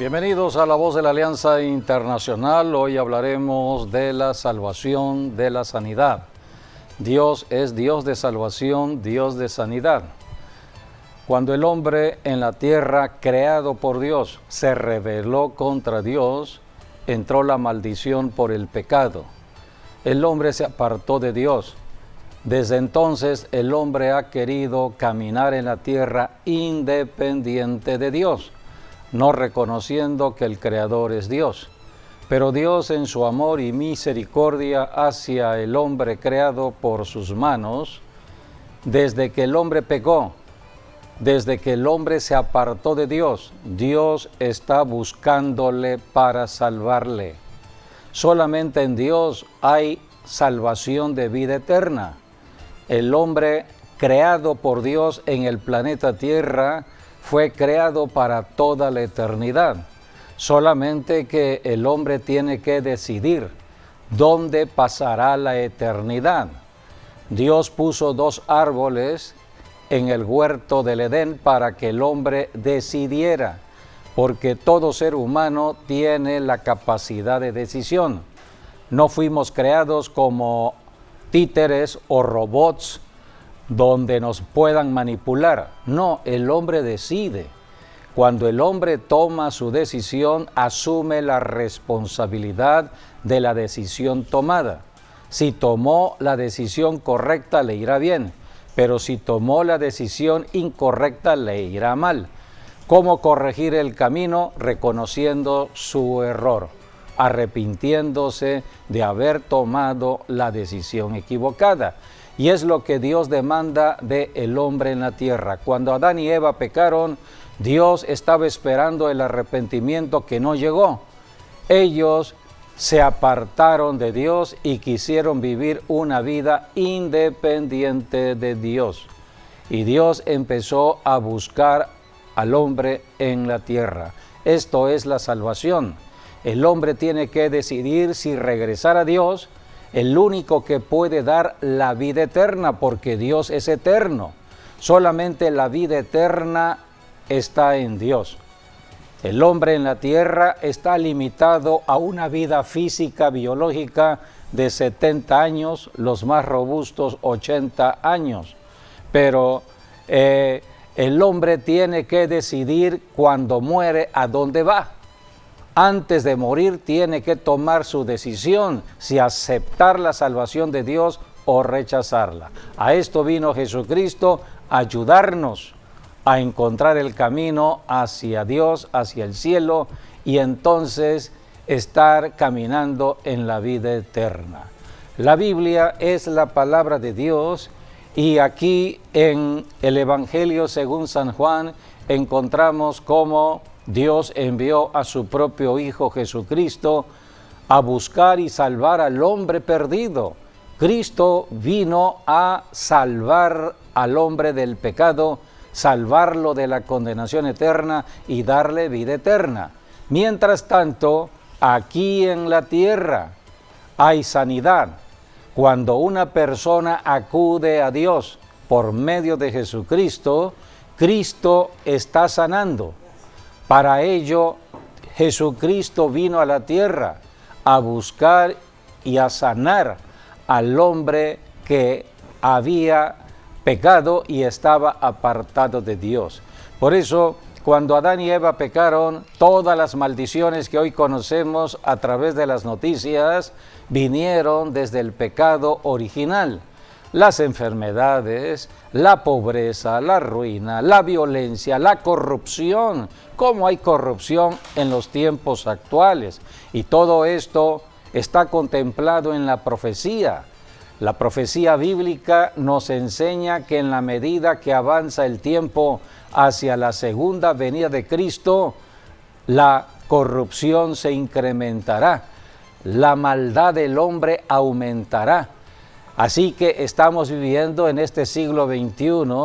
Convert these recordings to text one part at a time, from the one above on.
Bienvenidos a La Voz de la Alianza Internacional. Hoy hablaremos de la salvación, de la sanidad. Dios es Dios de salvación, Dios de sanidad. Cuando el hombre en la tierra, creado por Dios, se rebeló contra Dios, entró la maldición por el pecado. El hombre se apartó de Dios. Desde entonces el hombre ha querido caminar en la tierra independiente de Dios, no reconociendo que el Creador es Dios. Pero Dios, en su amor y misericordia hacia el hombre creado por sus manos, desde que el hombre pecó, desde que el hombre se apartó de Dios, Dios está buscándole para salvarle. Solamente en Dios hay salvación de vida eterna. El hombre creado por Dios en el planeta Tierra fue creado para toda la eternidad. Solamente que el hombre tiene que decidir dónde pasará la eternidad. Dios puso dos árboles en el huerto del Edén para que el hombre decidiera, porque todo ser humano tiene la capacidad de decisión. No fuimos creados como títeres o robots donde nos puedan manipular. No, el hombre decide. Cuando el hombre toma su decisión, asume la responsabilidad de la decisión tomada. Si tomó la decisión correcta, le irá bien, pero si tomó la decisión incorrecta, le irá mal. ¿Cómo corregir el camino? Reconociendo su error, arrepintiéndose de haber tomado la decisión equivocada. Y es lo que Dios demanda del hombre en la tierra. Cuando Adán y Eva pecaron, Dios estaba esperando el arrepentimiento que no llegó. Ellos se apartaron de Dios y quisieron vivir una vida independiente de Dios. Y Dios empezó a buscar al hombre en la tierra. Esto es la salvación. El hombre tiene que decidir si regresar a Dios, el único que puede dar la vida eterna, porque Dios es eterno. Solamente la vida eterna está en Dios. El hombre en la tierra está limitado a una vida física, biológica de 70 años, los más robustos 80 años. Pero el hombre tiene que decidir cuando muere a dónde va. Antes de morir tiene que tomar su decisión, si aceptar la salvación de Dios o rechazarla. A esto vino Jesucristo, a ayudarnos a encontrar el camino hacia Dios, hacia el cielo, y entonces estar caminando en la vida eterna. La Biblia es la palabra de Dios, y aquí en el Evangelio según San Juan encontramos cómo Dios envió a su propio Hijo Jesucristo a buscar y salvar al hombre perdido. Cristo vino a salvar al hombre del pecado, salvarlo de la condenación eterna y darle vida eterna. Mientras tanto, aquí en la tierra hay sanidad. Cuando una persona acude a Dios por medio de Jesucristo, Cristo está sanando. Para ello, Jesucristo vino a la tierra a buscar y a sanar al hombre que había pecado y estaba apartado de Dios. Por eso, cuando Adán y Eva pecaron, todas las maldiciones que hoy conocemos a través de las noticias vinieron desde el pecado original. Las enfermedades, la pobreza, la ruina, la violencia, la corrupción. ¿Cómo hay corrupción en los tiempos actuales? Y todo esto está contemplado en la profecía. La profecía bíblica nos enseña que en la medida que avanza el tiempo hacia la segunda venida de Cristo, la corrupción se incrementará, la maldad del hombre aumentará. Así que estamos viviendo en este siglo XXI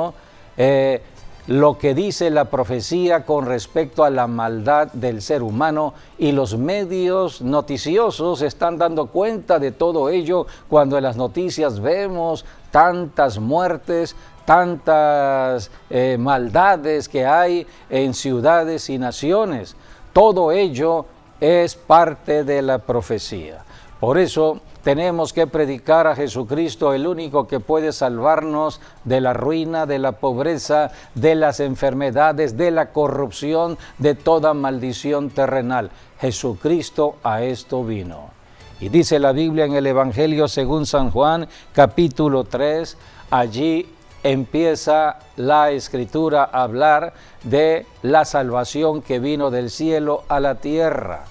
lo que dice la profecía con respecto a la maldad del ser humano, y los medios noticiosos están dando cuenta de todo ello cuando en las noticias vemos tantas muertes, tantas maldades que hay en ciudades y naciones. Todo ello es parte de la profecía. Por eso tenemos que predicar a Jesucristo, el único que puede salvarnos de la ruina, de la pobreza, de las enfermedades, de la corrupción, de toda maldición terrenal. Jesucristo a esto vino. Y dice la Biblia en el Evangelio según San Juan, capítulo 3, allí empieza la Escritura a hablar de la salvación que vino del cielo a la tierra.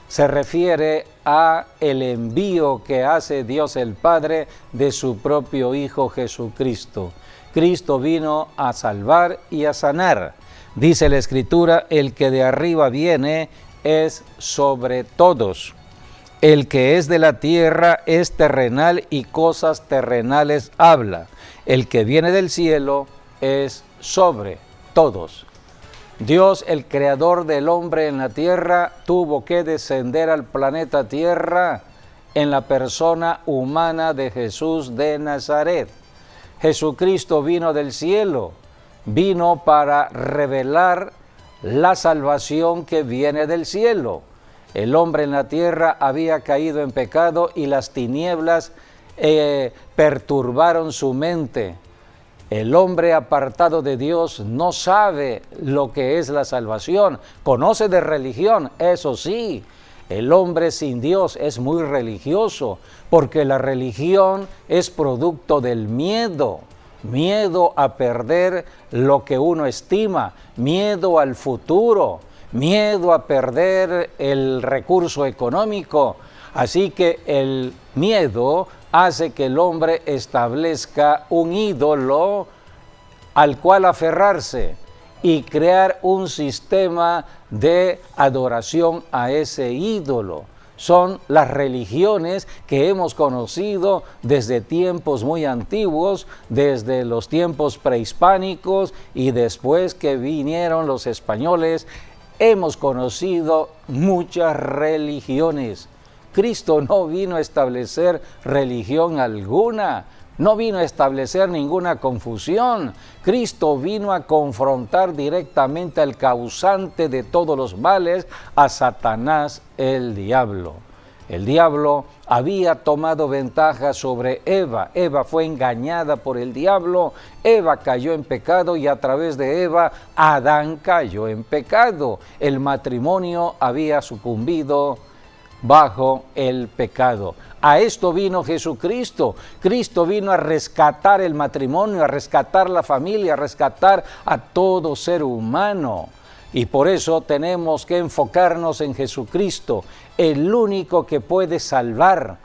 Se refiere a el envío que hace Dios el Padre de su propio Hijo Jesucristo. Cristo vino a salvar y a sanar. Dice la Escritura, el que de arriba viene es sobre todos. El que es de la tierra es terrenal y cosas terrenales habla. El que viene del cielo es sobre todos. Dios, el creador del hombre en la tierra, tuvo que descender al planeta Tierra en la persona humana de Jesús de Nazaret. Jesucristo vino del cielo, vino para revelar la salvación que viene del cielo. El hombre en la tierra había caído en pecado y las tinieblas perturbaron su mente. El hombre apartado de Dios no sabe lo que es la salvación, conoce de religión, eso sí. El hombre sin Dios es muy religioso, porque la religión es producto del miedo. Miedo a perder lo que uno estima, miedo al futuro, miedo a perder el recurso económico. Así que el miedo hace que el hombre establezca un ídolo al cual aferrarse y crear un sistema de adoración a ese ídolo. Son las religiones que hemos conocido desde tiempos muy antiguos, desde los tiempos prehispánicos y después que vinieron los españoles, hemos conocido muchas religiones. Cristo no vino a establecer religión alguna, no vino a establecer ninguna confusión. Cristo vino a confrontar directamente al causante de todos los males, a Satanás, el diablo. El diablo había tomado ventaja sobre Eva. Eva fue engañada por el diablo, Eva cayó en pecado y a través de Eva, Adán cayó en pecado. El matrimonio había sucumbido bajo el pecado. A esto vino Jesucristo. Cristo vino a rescatar el matrimonio, a rescatar la familia, a rescatar a todo ser humano. Y por eso tenemos que enfocarnos en Jesucristo, el único que puede salvar,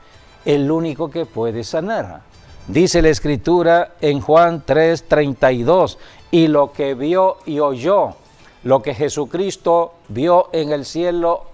el único que puede sanar. Dice la Escritura en Juan 3:32, y lo que vio y oyó, lo que Jesucristo vio en el cielo,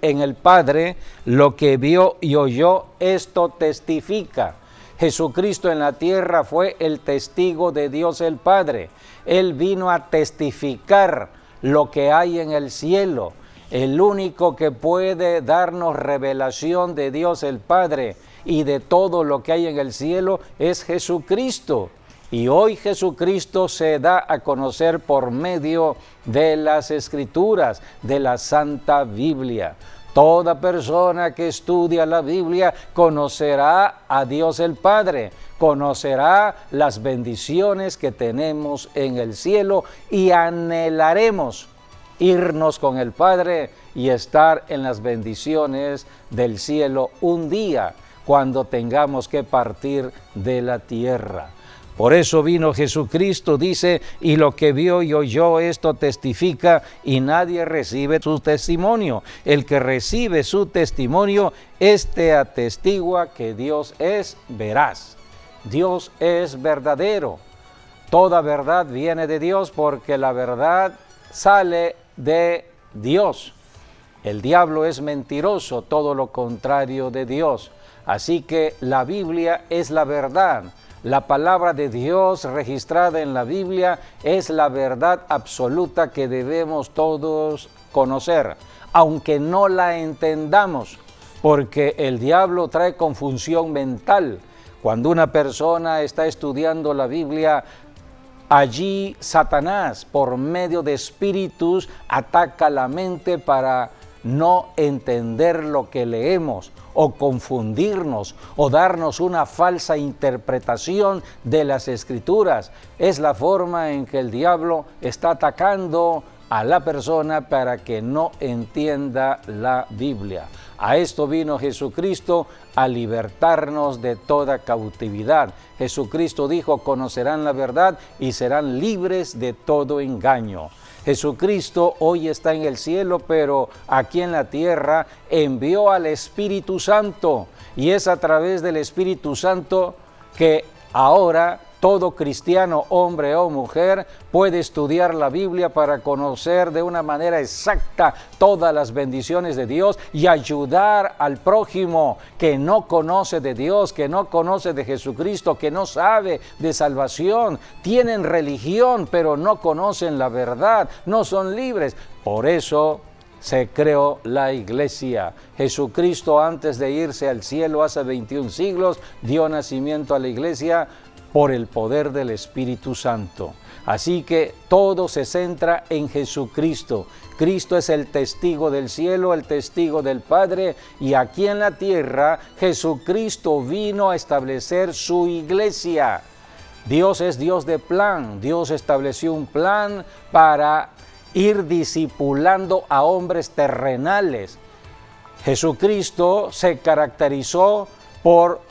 en el Padre, lo que vio y oyó, esto testifica. Jesucristo en la tierra fue el testigo de Dios el Padre. Él vino a testificar lo que hay en el cielo. El único que puede darnos revelación de Dios el Padre y de todo lo que hay en el cielo es Jesucristo. Y hoy Jesucristo se da a conocer por medio de las Escrituras, de la Santa Biblia. Toda persona que estudia la Biblia conocerá a Dios el Padre, conocerá las bendiciones que tenemos en el cielo y anhelaremos irnos con el Padre y estar en las bendiciones del cielo un día cuando tengamos que partir de la tierra. Por eso vino Jesucristo, dice, y lo que vio y oyó esto testifica, y nadie recibe su testimonio. El que recibe su testimonio, este atestigua que Dios es veraz. Dios es verdadero. Toda verdad viene de Dios porque la verdad sale de Dios. El diablo es mentiroso, todo lo contrario de Dios. Así que la Biblia es la verdad. La palabra de Dios registrada en la Biblia es la verdad absoluta que debemos todos conocer, aunque no la entendamos, porque el diablo trae confusión mental. Cuando una persona está estudiando la Biblia, Allí Satanás, por medio de espíritus, ataca la mente para no entender lo que leemos, o confundirnos, o darnos una falsa interpretación de las Escrituras. Es la forma en que el diablo está atacando a la persona para que no entienda la Biblia. A esto vino Jesucristo, a libertarnos de toda cautividad. Jesucristo dijo: conocerán la verdad y serán libres de todo engaño. Jesucristo hoy está en el cielo, pero aquí en la tierra envió al Espíritu Santo, y es a través del Espíritu Santo que ahora todo cristiano, hombre o mujer, puede estudiar la Biblia para conocer de una manera exacta todas las bendiciones de Dios y ayudar al prójimo que no conoce de Dios, que no conoce de Jesucristo, que no sabe de salvación. Tienen religión, pero no conocen la verdad, no son libres. Por eso se creó la iglesia. Jesucristo, antes de irse al cielo hace 21 siglos, dio nacimiento a la iglesia por el poder del Espíritu Santo. Así que todo se centra en Jesucristo. Cristo es el testigo del cielo, el testigo del Padre, y aquí en la tierra Jesucristo vino a establecer su iglesia. Dios es Dios de plan. Dios estableció un plan para ir discipulando a hombres terrenales. Jesucristo se caracterizó por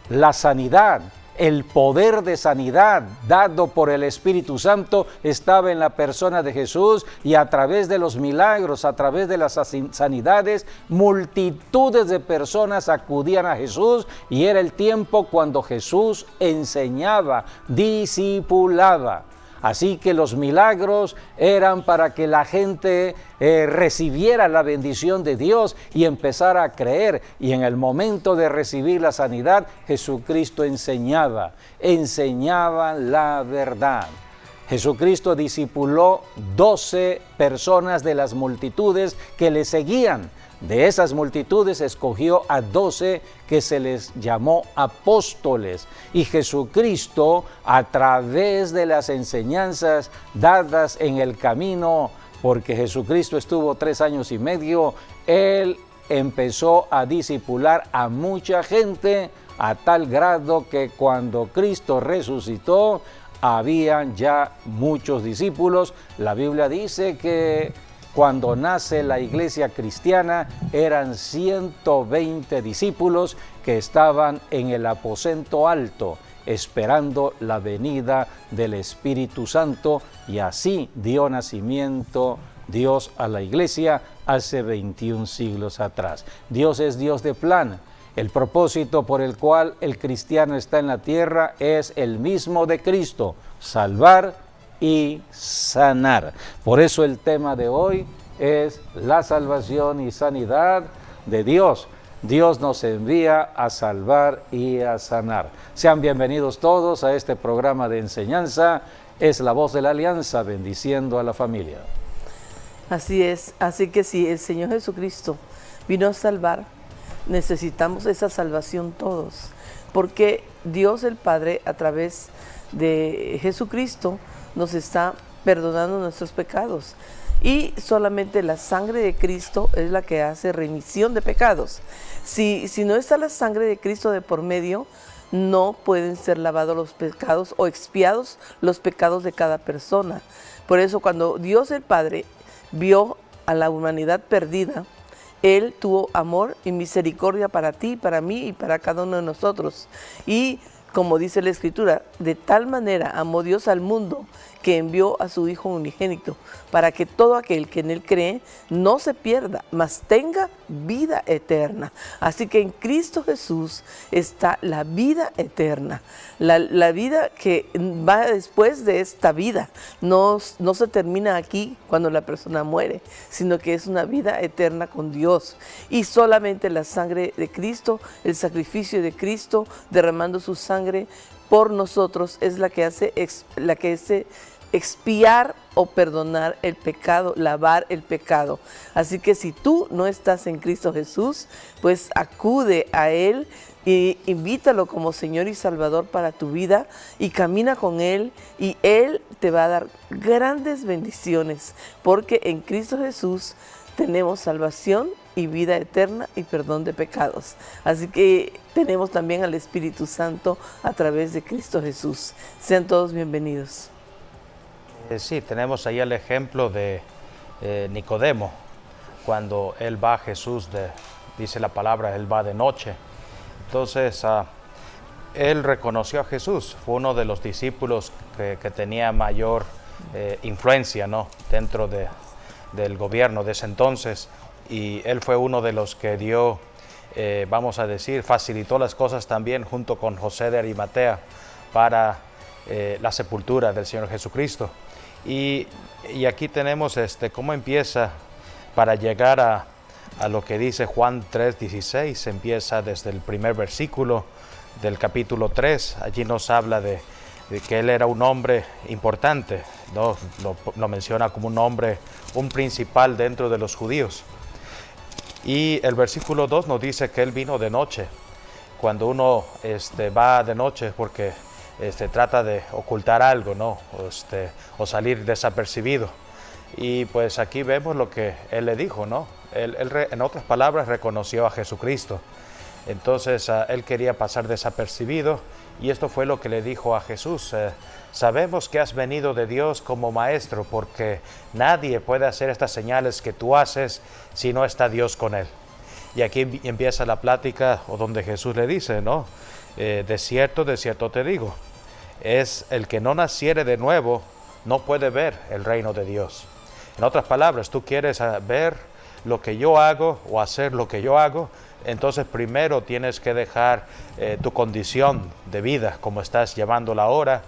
la sanidad. El poder de sanidad dado por el Espíritu Santo estaba en la persona de Jesús, y a través de los milagros, a través de las sanidades, multitudes de personas acudían a Jesús, y era el tiempo cuando Jesús enseñaba, discipulaba. Así que los milagros eran para que la gente recibiera la bendición de Dios y empezara a creer. Y en el momento de recibir la sanidad, Jesucristo enseñaba la verdad. Jesucristo discipuló 12 personas de las multitudes que le seguían. De esas multitudes escogió a 12 que se les llamó apóstoles. Y Jesucristo, a través de las enseñanzas dadas en el camino, porque Jesucristo estuvo 3 años y medio, Él empezó a discipular a mucha gente, a tal grado que cuando Cristo resucitó, habían ya muchos discípulos. La Biblia dice que cuando nace la iglesia cristiana eran 120 discípulos que estaban en el aposento alto esperando la venida del Espíritu Santo, y así dio nacimiento Dios a la iglesia hace 21 siglos atrás. Dios es Dios de plan. El propósito por el cual el cristiano está en la tierra es el mismo de Cristo: salvar y sanar. Por eso el tema de hoy es la salvación y sanidad de Dios. Dios nos envía a salvar y a sanar. Sean bienvenidos todos a este programa de enseñanza. Es la voz de la Alianza, bendiciendo a la familia. Así es, así que si el Señor Jesucristo vino a salvar, necesitamos esa salvación todos, porque Dios el Padre, a través de Jesucristo, nos está perdonando nuestros pecados, y solamente la sangre de Cristo es la que hace remisión de pecados. Si no está la sangre de Cristo de por medio, no pueden ser lavados los pecados o expiados los pecados de cada persona. Por eso, cuando Dios el Padre vio a la humanidad perdida, Él tuvo amor y misericordia para ti, para mí y para cada uno de nosotros. Y como dice la Escritura, de tal manera amó Dios al mundo que envió a su Hijo unigénito, para que todo aquel que en Él cree no se pierda, mas tenga vida eterna. Así que en Cristo Jesús está la vida eterna, la vida que va después de esta vida. No se termina aquí cuando la persona muere, sino que es una vida eterna con Dios. Y solamente la sangre de Cristo, el sacrificio de Cristo, derramando su sangre por nosotros, es la que hace expiar o perdonar el pecado, lavar el pecado. Así que si tú no estás en Cristo Jesús, pues acude a Él y invítalo como Señor y Salvador para tu vida y camina con Él y Él te va a dar grandes bendiciones, porque en Cristo Jesús tenemos salvación y vida eterna y perdón de pecados. Así que tenemos también al Espíritu Santo a través de Cristo Jesús. Sean todos bienvenidos. Sí, tenemos ahí el ejemplo de Nicodemo, cuando él va a Jesús, dice la palabra, él va de noche. Entonces, él reconoció a Jesús, fue uno de los discípulos que tenía mayor influencia, ¿no?, dentro del gobierno de ese entonces, y él fue uno de los que dio, vamos a decir, facilitó las cosas también junto con José de Arimatea para la sepultura del Señor Jesucristo. Y aquí tenemos cómo empieza para llegar a lo que dice Juan 3:16, empieza desde el primer versículo del capítulo 3, allí nos habla de que él era un hombre importante, ¿no? Lo menciona como un hombre, un principal dentro de los judíos. Y el versículo 2 nos dice que él vino de noche. Cuando uno va de noche es porque trata de ocultar algo, ¿no? O salir desapercibido. Y pues aquí vemos lo que él le dijo, ¿no? Él, en otras palabras, reconoció a Jesucristo. Entonces, él quería pasar desapercibido, y esto fue lo que le dijo a Jesús. Sabemos que has venido de Dios como maestro, porque nadie puede hacer estas señales que tú haces si no está Dios con él. Y aquí empieza la plática, o donde Jesús le dice, ¿no? De cierto te digo, es el que no naciere de nuevo, no puede ver el reino de Dios. En otras palabras, tú quieres ver lo que yo hago o hacer lo que yo hago, entonces primero tienes que dejar tu condición de vida como estás llevándola ahora,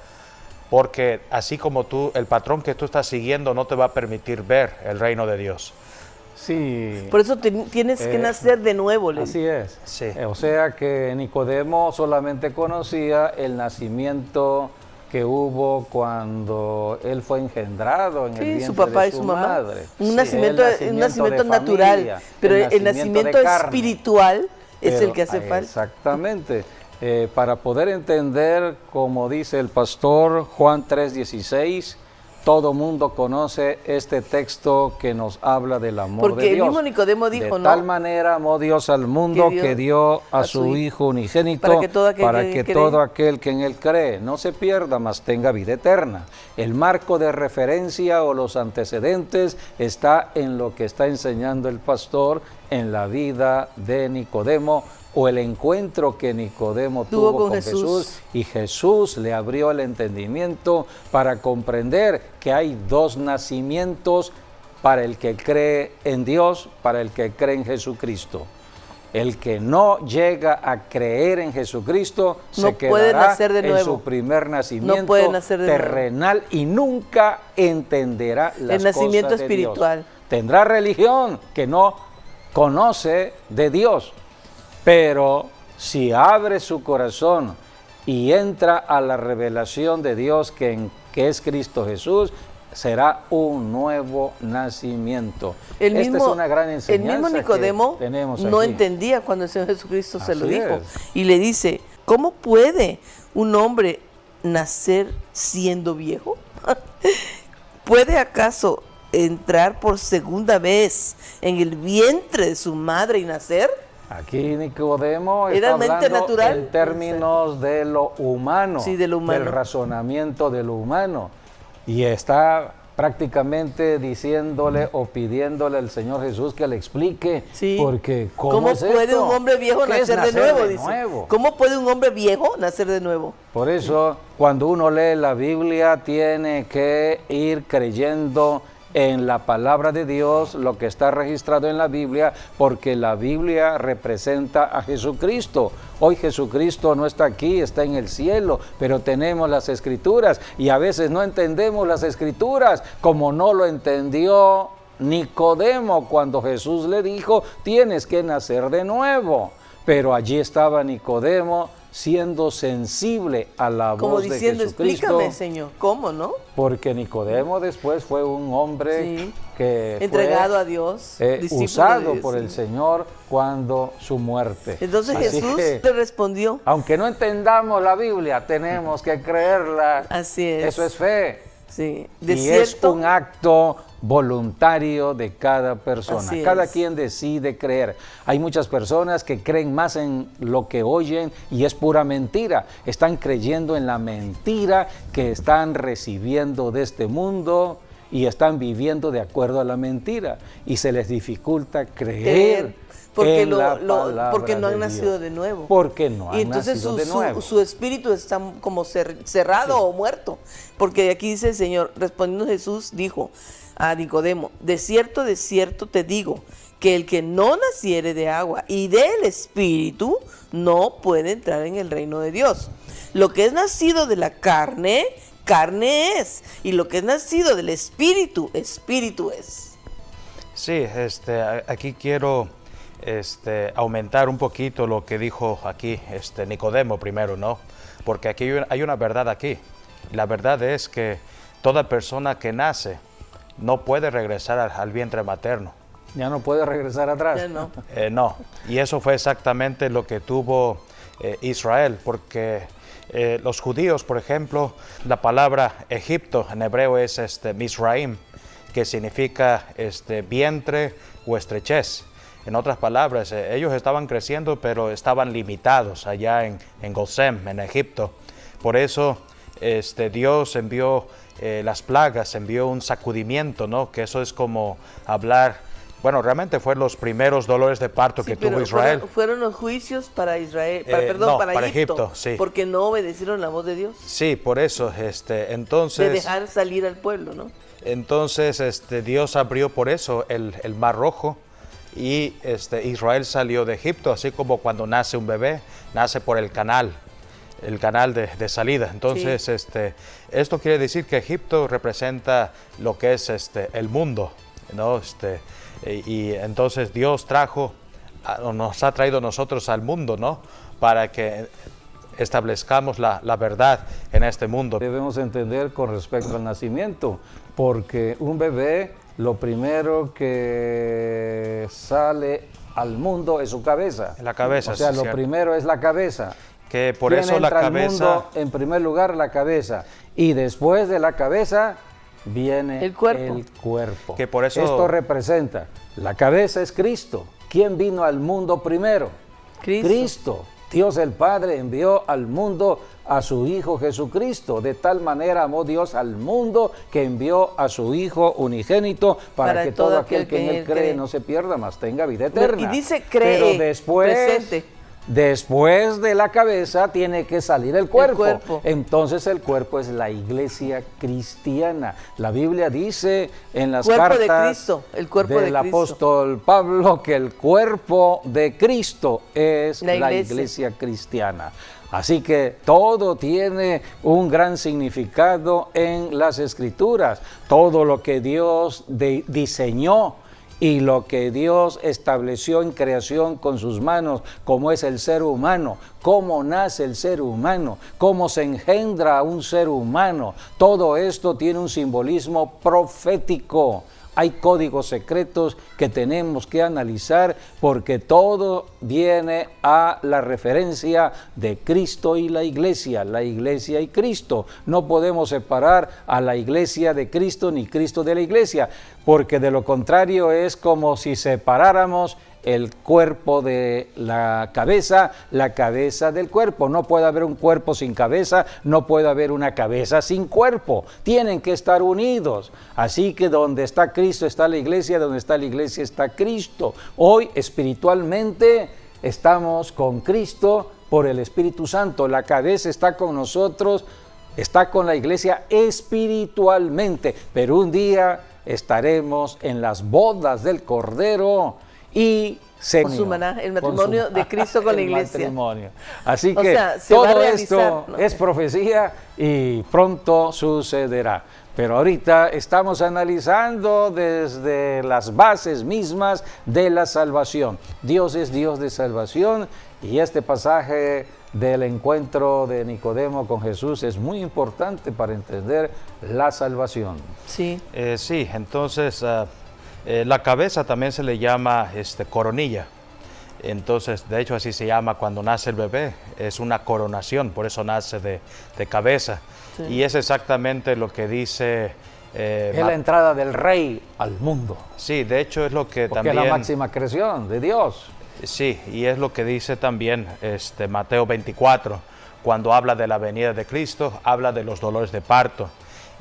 porque así como tú, el patrón que tú estás siguiendo no te va a permitir ver el reino de Dios. Sí. Por eso tienes que nacer de nuevo. Así es. Sí. O sea que Nicodemo solamente conocía el nacimiento que hubo cuando él fue engendrado en el vientre su papá de y su mamá. Madre. Un Sí, nacimiento natural, familia, pero el nacimiento de carne. espiritual es Pero, el que hace falta. Exactamente. Para poder entender, como dice el pastor Juan 3:16, todo mundo conoce este texto que nos habla del amor Porque de Dios. el mismo Nicodemo dijo, de tal manera amó Dios al mundo que dio a su Hijo unigénito para que todo aquel que en él cree no se pierda, mas tenga vida eterna. El marco de referencia o los antecedentes está en lo que está enseñando el pastor en la vida de Nicodemo, o el encuentro que Nicodemo tuvo con Jesús, y Jesús le abrió el entendimiento para comprender que hay dos nacimientos para el que cree en Dios, para el que cree en Jesucristo. El que no llega a creer en Jesucristo se quedará en su primer nacimiento terrenal y nunca entenderá las nacimiento cosas de espiritual. Dios. Tendrá religión que no conoce de Dios. Pero si abre su corazón y entra a la revelación de Dios que es Cristo Jesús, será un nuevo nacimiento. Esta es una gran enseñanza. El mismo Nicodemo no entendía cuando el Señor Jesucristo se lo dijo. Y le dice, ¿cómo puede un hombre nacer siendo viejo? ¿Puede acaso entrar por segunda vez en el vientre de su madre y nacer? Aquí Nicodemo está hablando natural, en términos de lo humano, del razonamiento de lo humano, y está prácticamente diciéndole o pidiéndole al Señor Jesús que le explique, porque ¿cómo puede un hombre viejo nacer de nuevo? Dice. ¿Cómo puede un hombre viejo nacer de nuevo? Por eso, cuando uno lee la Biblia, tiene que ir creyendo en la palabra de Dios, lo que está registrado en la Biblia, porque la Biblia representa a Jesucristo. Hoy Jesucristo no está aquí, está en el cielo, pero tenemos las Escrituras y a veces no entendemos las Escrituras, como no lo entendió Nicodemo cuando Jesús le dijo, tienes que nacer de nuevo. Pero allí estaba Nicodemo siendo sensible a la Como voz de diciendo, Jesucristo. explícame, Señor, ¿cómo, no? Porque Nicodemo después fue un hombre Sí. que Entregado fue a Dios, discípulo usado de por Dios, el sí. Señor cuando su muerte. Entonces Así Jesús que, le respondió, aunque no entendamos la Biblia, tenemos que creerla. así es. Eso es fe. Sí, de Y es cierto, un acto voluntario de cada persona. Así Cada es. quien decide creer. Hay muchas personas que creen más en lo que oyen y es pura mentira. Están creyendo en la mentira que están recibiendo de este mundo y están viviendo de acuerdo a la mentira. Y se les dificulta creer. porque, en la porque no palabra han de nacido Dios. de nuevo. Porque no han Y entonces nacido de nuevo. su espíritu está como cerrado o muerto. Porque aquí dice el Señor, respondiendo Jesús, dijo a Nicodemo, de cierto te digo, que el que no naciere de agua y del espíritu no puede entrar en el reino de Dios. Lo que es nacido de la carne, carne es. Y lo que es nacido del espíritu, espíritu es. Sí, aquí quiero aumentar un poquito lo que dijo aquí Nicodemo primero, ¿no? Porque aquí hay una verdad aquí. La verdad es que toda persona que nace no puede regresar al vientre materno. Ya no puede regresar atrás. Ya no. No, y eso fue exactamente lo que tuvo Israel, porque los judíos, por ejemplo, la palabra Egipto en hebreo es Misraim, que significa vientre o estrechez. En otras palabras, ellos estaban creciendo, pero estaban limitados allá en Gosén, en Egipto. Por eso Dios envió las plagas, envió un sacudimiento, ¿no? Que eso es como hablar, bueno, realmente fueron los primeros dolores de parto Sí, que pero tuvo Israel. fueron los juicios para Israel, No, para para Egipto, Egipto, sí. porque no obedecieron la voz de Dios, Sí, por eso, de entonces... dejar salir al pueblo, ¿no? Entonces Dios abrió por eso el Mar Rojo y Israel salió de Egipto, así como cuando nace un bebé, nace por el canal de salida. Entonces esto quiere decir que Egipto representa lo que es el mundo, ¿no? Y entonces Dios nos ha traído nosotros al mundo, ¿no? Para que establezcamos la verdad en este mundo. Debemos entender con respecto al nacimiento, porque un bebé, lo primero que sale al mundo es su cabeza. La cabeza, o sea, sí, lo cierto. primero es la cabeza. Que por ¿Quién eso la entra al cabeza... mundo? En primer lugar, la cabeza. Y después de la cabeza viene El cuerpo. el cuerpo. Que por eso- Esto representa, la cabeza es Cristo. ¿Quién vino al mundo primero? Cristo. Dios el Padre envió al mundo a su Hijo Jesucristo. De tal manera amó Dios al mundo que envió a su Hijo unigénito para que todo aquel que en Él cree no se pierda, mas tenga vida eterna. Y dice cree, Pero después, presente. después de la cabeza tiene que salir el cuerpo. cuerpo. Entonces el cuerpo es la iglesia cristiana. La Biblia dice en las Cuerpo de cartas Cristo, el cuerpo del de Cristo. apóstol Pablo que el cuerpo de Cristo es La la iglesia. iglesia cristiana. Así que todo tiene un gran significado en las Escrituras. Todo lo que Dios diseñó y lo que Dios estableció en creación con sus manos, como es el ser humano, cómo nace el ser humano, cómo se engendra un ser humano, todo esto tiene un simbolismo profético. Hay códigos secretos que tenemos que analizar porque todo viene a la referencia de Cristo y la iglesia y Cristo. No podemos separar a la iglesia de Cristo ni Cristo de la iglesia, porque de lo contrario es como si separáramos el cuerpo de la cabeza del cuerpo. No puede haber un cuerpo sin cabeza, no puede haber una cabeza sin cuerpo. Tienen que estar unidos. Así que donde está Cristo está la iglesia, donde está la iglesia está Cristo. Hoy espiritualmente estamos con Cristo por el Espíritu Santo. La cabeza está con nosotros, está con la iglesia espiritualmente. Pero un día estaremos en las bodas del Cordero y el matrimonio de Cristo con la iglesia. Matrimonio. Así O que sea, se va a todo realizar, esto ¿no? es profecía y pronto sucederá. Pero ahorita estamos analizando desde las bases mismas de la salvación. Dios es Dios de salvación y este pasaje del encuentro de Nicodemo con Jesús es muy importante para entender la salvación. Sí. Sí, entonces la cabeza también se le llama coronilla. Entonces, de hecho, así se llama cuando nace el bebé, es una coronación, por eso nace de cabeza. Sí. Y es exactamente lo que dice... es la entrada del rey al mundo. Sí, de hecho es lo que porque también... es la máxima creación de Dios. Sí, y es lo que dice también Mateo 24, cuando habla de la venida de Cristo, habla de los dolores de parto.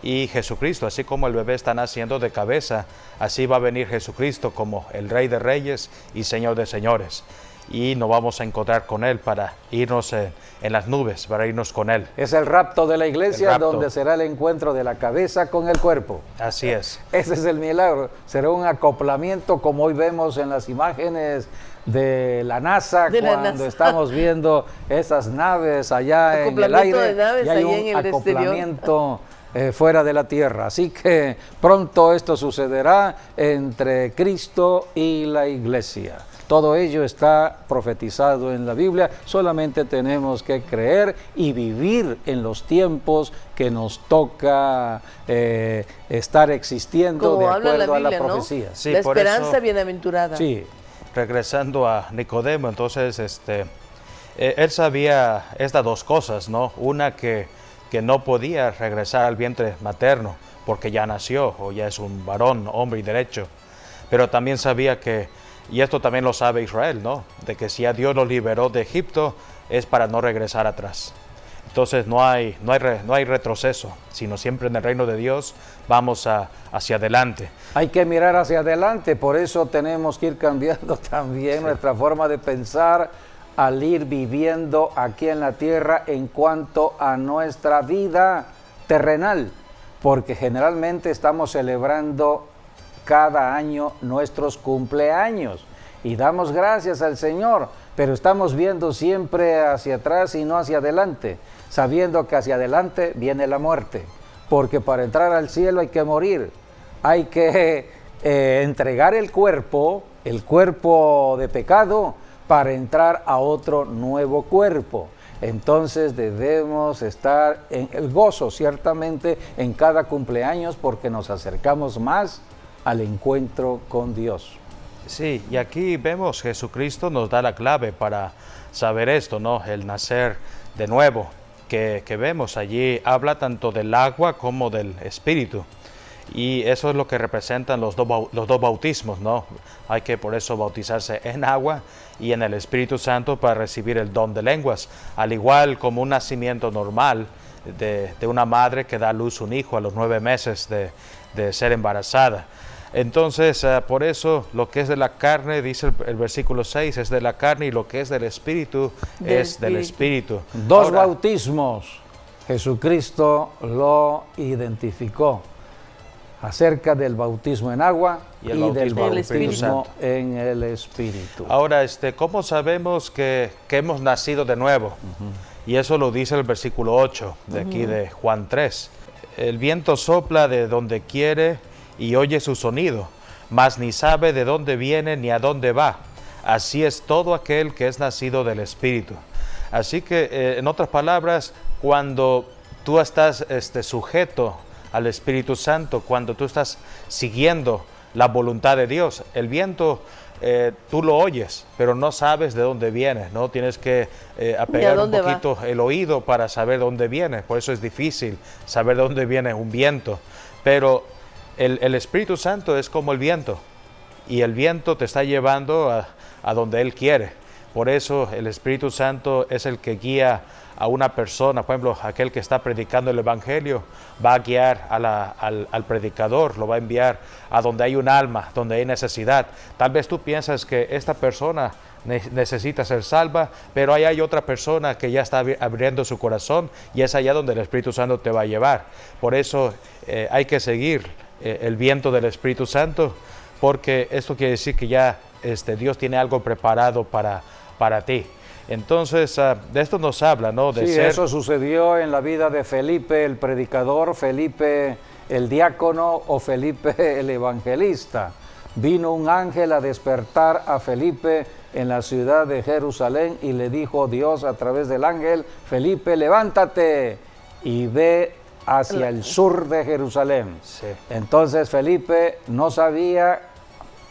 Y Jesucristo, así como el bebé está naciendo de cabeza, así va a venir Jesucristo como el Rey de Reyes y Señor de Señores. Y nos vamos a encontrar con Él para irnos en las nubes, para irnos con Él. Es el rapto de la iglesia, donde será el encuentro de la cabeza con el cuerpo. Así es. Ese es el milagro. Será un acoplamiento como hoy vemos en las imágenes de la NASA, cuando estamos viendo esas naves allá en el aire. Y hay un acoplamiento fuera de la tierra. Así que pronto esto sucederá entre Cristo y la iglesia. Todo ello está profetizado en la Biblia, solamente tenemos que creer y vivir en los tiempos que nos toca estar existiendo. Como de acuerdo a la profecía. ¿No? Sí, la esperanza bienaventurada. Sí, regresando a Nicodemo, entonces él sabía estas dos cosas, ¿no? Una que no podía regresar al vientre materno porque ya nació o ya es un varón, hombre y derecho, pero también sabía que, y esto también lo sabe Israel, ¿no? De que si a Dios los liberó de Egipto es para no regresar atrás. Entonces no hay retroceso, sino siempre en el reino de Dios vamos hacia adelante. Hay que mirar hacia adelante, por eso tenemos que ir cambiando también nuestra forma de pensar al ir viviendo aquí en la tierra en cuanto a nuestra vida terrenal, porque generalmente estamos celebrando cada año nuestros cumpleaños y damos gracias al Señor, pero estamos viendo siempre hacia atrás y no hacia adelante, sabiendo que hacia adelante viene la muerte, porque para entrar al cielo hay que morir, hay que entregar el cuerpo de pecado, para entrar a otro nuevo cuerpo. Entonces debemos estar en el gozo, ciertamente, en cada cumpleaños, porque nos acercamos más al encuentro con Dios. Sí, y aquí vemos Jesucristo nos da la clave para saber esto, ¿no? El nacer de nuevo, que vemos allí, habla tanto del agua como del Espíritu. Y eso es lo que representan los dos bautismos, ¿no? Hay que por eso bautizarse en agua y en el Espíritu Santo para recibir el don de lenguas, al igual como un nacimiento normal de una madre que da a luz un hijo a los 9 meses de ser embarazada. Entonces, por eso lo que es de la carne, dice el versículo 6, es de la carne, y lo que es del Espíritu es del Espíritu. Dos bautismos, Jesucristo lo identificó. Acerca del bautismo en agua y del bautismo en el Espíritu. Ahora, ¿cómo sabemos que hemos nacido de nuevo? Y eso lo dice el versículo 8 de aquí de Juan 3. El viento sopla de donde quiere y oye su sonido, mas ni sabe de dónde viene ni a dónde va. Así es todo aquel que es nacido del Espíritu. Así que, en otras palabras, cuando tú estás sujeto al Espíritu Santo, cuando tú estás siguiendo la voluntad de Dios, el viento tú lo oyes, pero no sabes de dónde viene, ¿no? Tienes que apegar un poquito el oído para saber dónde viene, por eso es difícil saber de dónde viene un viento, pero el Espíritu Santo es como el viento, y el viento te está llevando a donde Él quiere. Por eso el Espíritu Santo es el que guía a una persona. Por ejemplo, aquel que está predicando el Evangelio va a guiar al predicador, lo va a enviar a donde hay un alma, donde hay necesidad. Tal vez tú piensas que esta persona necesita ser salva, pero ahí hay otra persona que ya está abriendo su corazón, y es allá donde el Espíritu Santo te va a llevar. Por eso hay que seguir el viento del Espíritu Santo, porque esto quiere decir que ya Dios tiene algo preparado para ti. Entonces, de esto nos habla, ¿no? Sí, eso sucedió en la vida de Felipe el predicador, Felipe el diácono o Felipe el evangelista. Vino un ángel a despertar a Felipe en la ciudad de Jerusalén y le dijo Dios a través del ángel: Felipe, levántate y ve hacia el sur de Jerusalén. Sí. Entonces Felipe no sabía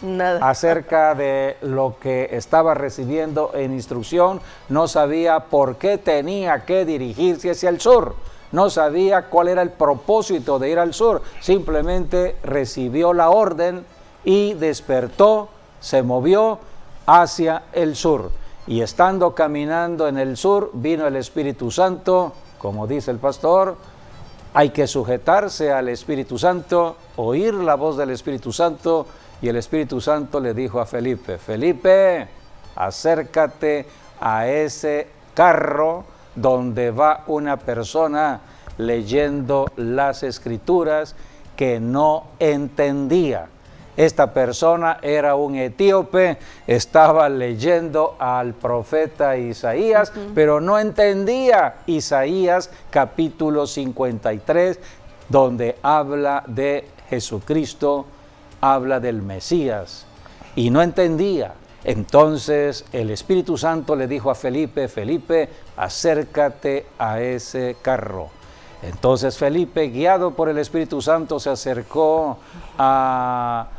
Nada. acerca de lo que estaba recibiendo en instrucción, no sabía por qué tenía que dirigirse hacia el sur, no sabía cuál era el propósito de ir al sur, simplemente recibió la orden y despertó, se movió hacia el sur. Y estando caminando en el sur, vino el Espíritu Santo, como dice el pastor. Hay que sujetarse al Espíritu Santo, oír la voz del Espíritu Santo, y el Espíritu Santo le dijo a Felipe: Felipe, acércate a ese carro donde va una persona leyendo las Escrituras que no entendía. Esta persona era un etíope, estaba leyendo al profeta Isaías, pero no entendía Isaías capítulo 53, donde habla de Jesucristo, habla del Mesías, y no entendía. Entonces el Espíritu Santo le dijo a Felipe: Felipe, acércate a ese carro. Entonces Felipe, guiado por el Espíritu Santo, se acercó a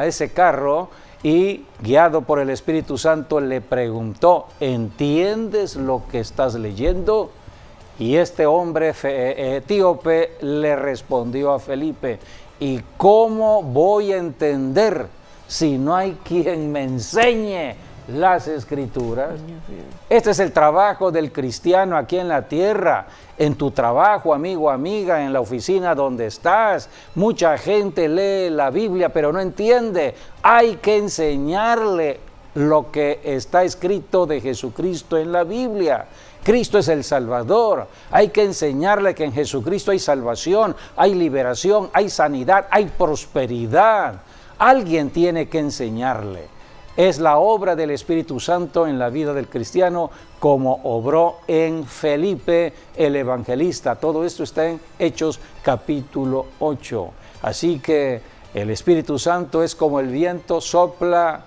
ese carro y, guiado por el Espíritu Santo, le preguntó: ¿entiendes lo que estás leyendo? Y este hombre etíope le respondió a Felipe: ¿y cómo voy a entender si no hay quien me enseñe las Escrituras? Este es el trabajo del cristiano aquí en la tierra. En tu trabajo, amigo, amiga, en la oficina donde estás, mucha gente lee la Biblia pero no entiende. Hay que enseñarle lo que está escrito de Jesucristo en la Biblia. Cristo es el Salvador. Hay que enseñarle que en Jesucristo hay salvación, hay liberación, hay sanidad, hay prosperidad. Alguien tiene que enseñarle. Es la obra del Espíritu Santo en la vida del cristiano, como obró en Felipe el evangelista. Todo esto está en Hechos capítulo 8. Así que el Espíritu Santo es como el viento, sopla,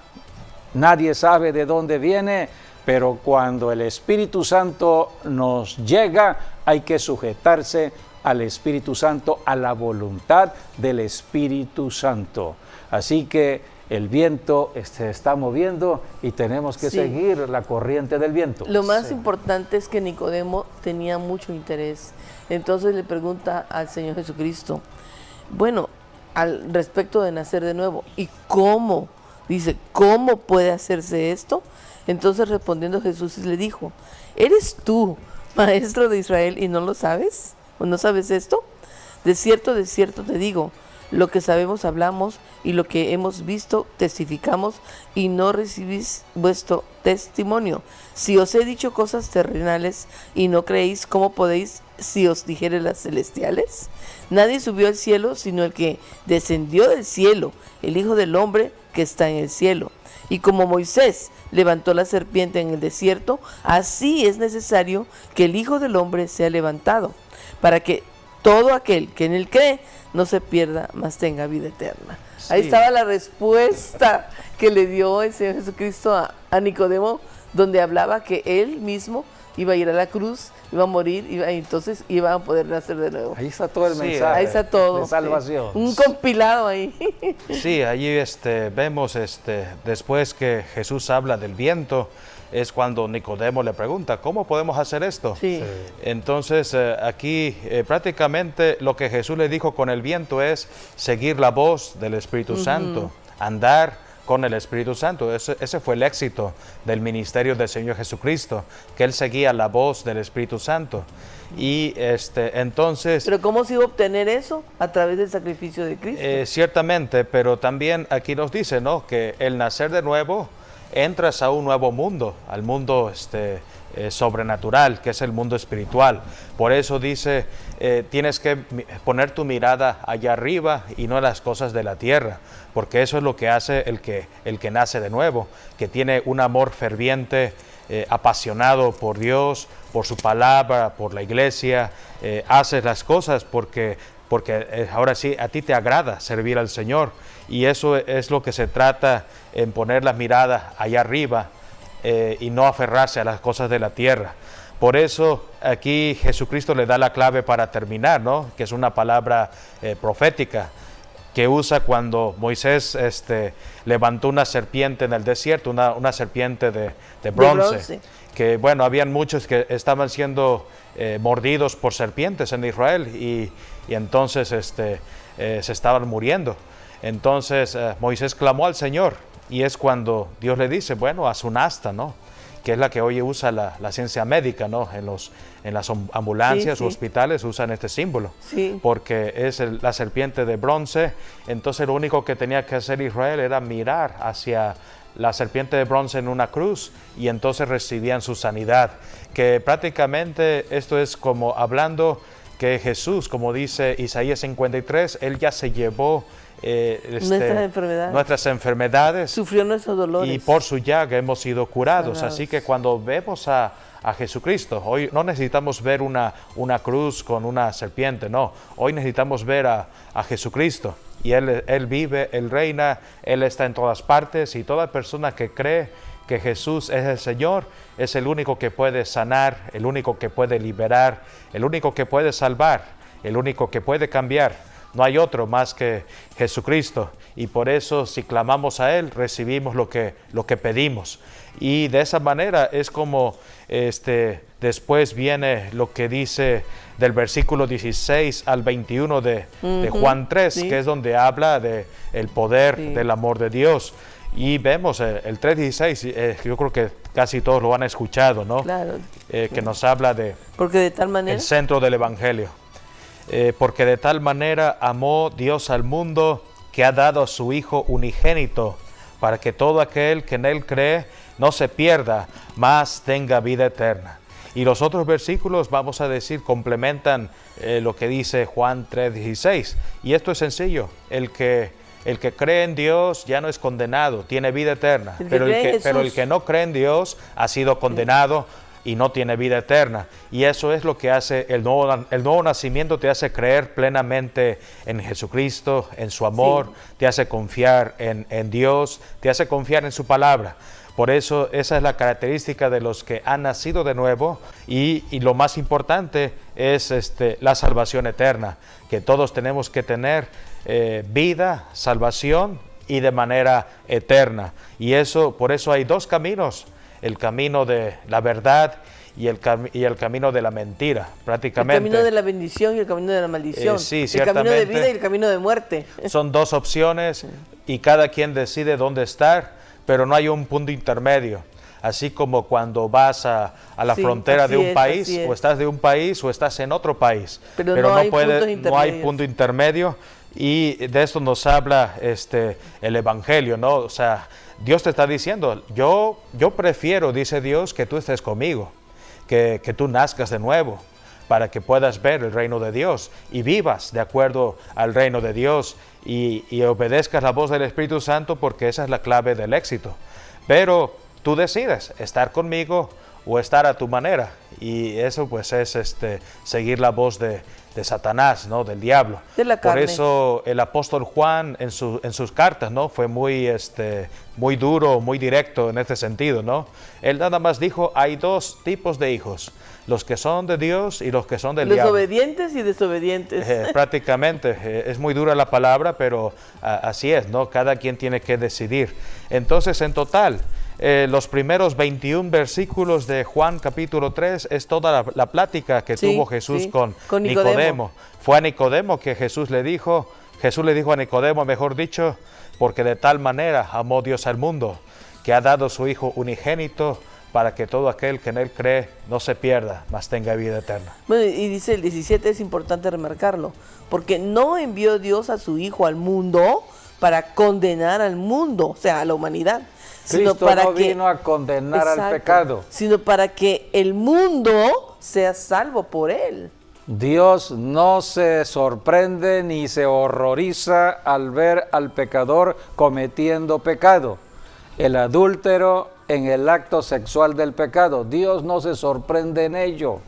nadie sabe de dónde viene, pero cuando el Espíritu Santo nos llega, hay que sujetarse al Espíritu Santo, a la voluntad del Espíritu Santo. Así que el viento se está moviendo y tenemos que seguir la corriente del viento. Lo más importante es que Nicodemo tenía mucho interés. Entonces le pregunta al Señor Jesucristo, bueno, al respecto de nacer de nuevo, ¿y cómo? Dice, ¿cómo puede hacerse esto? Entonces respondiendo Jesús le dijo, ¿eres tú, maestro de Israel, y no lo sabes? ¿O no sabes esto? De cierto te digo, lo que sabemos hablamos, y lo que hemos visto testificamos, y no recibís vuestro testimonio. Si os he dicho cosas terrenales y no creéis, ¿cómo podéis si os dijere las celestiales? Nadie subió al cielo sino el que descendió del cielo, el Hijo del Hombre que está en el cielo. Y como Moisés levantó la serpiente en el desierto, así es necesario que el Hijo del Hombre sea levantado, para que todo aquel que en él cree no se pierda, mas tenga vida eterna. Sí. Ahí estaba la respuesta que le dio el Señor Jesucristo a Nicodemo, donde hablaba que él mismo iba a ir a la cruz, iba a morir, y entonces iba a poder nacer de nuevo. Ahí está todo el mensaje. Ahí está todo. De salvación. Un compilado ahí. Sí, allí vemos después que Jesús habla del viento, es cuando Nicodemo le pregunta, ¿cómo podemos hacer esto? Sí. Entonces, aquí prácticamente lo que Jesús le dijo con el viento es seguir la voz del Espíritu Santo, andar con el Espíritu Santo. Ese fue el éxito del ministerio del Señor Jesucristo, que Él seguía la voz del Espíritu Santo. Y entonces... ¿Pero cómo se iba a obtener eso? A través del sacrificio de Cristo. Ciertamente, pero también aquí nos dice, ¿no?, que el nacer de nuevo, entras a un nuevo mundo, al mundo sobrenatural, que es el mundo espiritual. Por eso dice, tienes que poner tu mirada allá arriba y no en las cosas de la tierra, porque eso es lo que hace el que nace de nuevo, que tiene un amor ferviente, apasionado por Dios, por su palabra, por la iglesia. Haces las cosas porque porque ahora sí a ti te agrada servir al Señor, y eso es lo que se trata, en poner las miradas allá arriba y no aferrarse a las cosas de la tierra. Por eso aquí Jesucristo le da la clave para terminar, ¿no? Que es una palabra profética que usa cuando Moisés levantó una serpiente en el desierto, una serpiente de bronce. Que bueno, habían muchos que estaban siendo mordidos por serpientes en Israel, y entonces se estaban muriendo. Entonces Moisés clamó al Señor, y es cuando Dios le dice, bueno, haz un asta, ¿no? Que es la que hoy usa la ciencia médica, ¿no? En las ambulancias o hospitales usan este símbolo, porque es la serpiente de bronce. Entonces lo único que tenía que hacer Israel era mirar hacia la serpiente de bronce en una cruz, y entonces recibían su sanidad. Que prácticamente esto es como hablando que Jesús, como dice Isaías 53, Él ya se llevó nuestras enfermedades, sufrió nuestros dolores, y por su llaga hemos sido curados. Así que cuando vemos a Jesucristo, hoy no necesitamos ver una cruz con una serpiente, no, hoy necesitamos ver a Jesucristo, y Él vive, Él reina, Él está en todas partes, y toda persona que cree que Jesús es el Señor, es el único que puede sanar, el único que puede liberar, el único que puede salvar, el único que puede cambiar. No hay otro más que Jesucristo, y por eso si clamamos a Él, recibimos lo que pedimos. Y de esa manera es como después viene lo que dice del versículo 16 al 21 de Juan 3, que es donde habla de el poder del amor de Dios. Y vemos el 3.16, yo creo que casi todos lo han escuchado, ¿no? Claro. Que nos habla de, porque de tal manera, el centro del Evangelio. Porque de tal manera amó Dios al mundo, que ha dado a su Hijo unigénito, para que todo aquel que en Él cree no se pierda, mas tenga vida eterna. Y los otros versículos, vamos a decir, complementan lo que dice Juan 3.16. Y esto es sencillo: el que cree en Dios ya no es condenado, tiene vida eterna. Pero el que no cree en Dios ha sido condenado y no tiene vida eterna. Y eso es lo que hace el nuevo nacimiento, te hace creer plenamente en Jesucristo, en su amor, te hace confiar en Dios, te hace confiar en su palabra. Por eso esa es la característica de los que han nacido de nuevo, y lo más importante es la salvación eterna, que todos tenemos que tener vida, salvación, y de manera eterna. Y por eso hay dos caminos: el camino de la verdad y el camino de la mentira, prácticamente. El camino de la bendición y el camino de la maldición. Sí, el camino de vida y el camino de muerte. Son dos opciones, y cada quien decide dónde estar, pero no hay un punto intermedio. Así como cuando vas a la frontera de un país, o estás de un país o estás en otro país. Pero no hay punto intermedio. Y de esto nos habla el Evangelio, ¿no? O sea, Dios te está diciendo, yo prefiero, dice Dios, que tú estés conmigo, que tú nazcas de nuevo, para que puedas ver el reino de Dios y vivas de acuerdo al reino de Dios, y obedezcas la voz del Espíritu Santo, porque esa es la clave del éxito. Pero tú decides estar conmigo o estar a tu manera, y eso pues es seguir la voz de Satanás, ¿no? Del diablo. De la carne. Por eso el apóstol Juan en sus cartas, ¿no? Fue muy duro, muy directo en este sentido, ¿no? Él nada más dijo, hay dos tipos de hijos: los que son de Dios y los que son del diablo. Los obedientes y desobedientes. Prácticamente, es muy dura la palabra, pero así es, ¿no? Cada quien tiene que decidir. Entonces, en total, los primeros 21 versículos de Juan capítulo 3 es toda la plática que tuvo Jesús con Nicodemo. Fue a Nicodemo que Jesús le dijo a Nicodemo, mejor dicho, porque de tal manera amó Dios al mundo, que ha dado su Hijo unigénito, para que todo aquel que en Él cree no se pierda, mas tenga vida eterna. Bueno, y dice el 17, es importante remarcarlo, porque no envió Dios a su Hijo al mundo para condenar al mundo, o sea, a la humanidad. Cristo no vino a condenar al pecado, sino para que el mundo sea salvo por Él. Dios no se sorprende ni se horroriza al ver al pecador cometiendo pecado. El adúltero en el acto sexual del pecado, Dios no se sorprende en ello.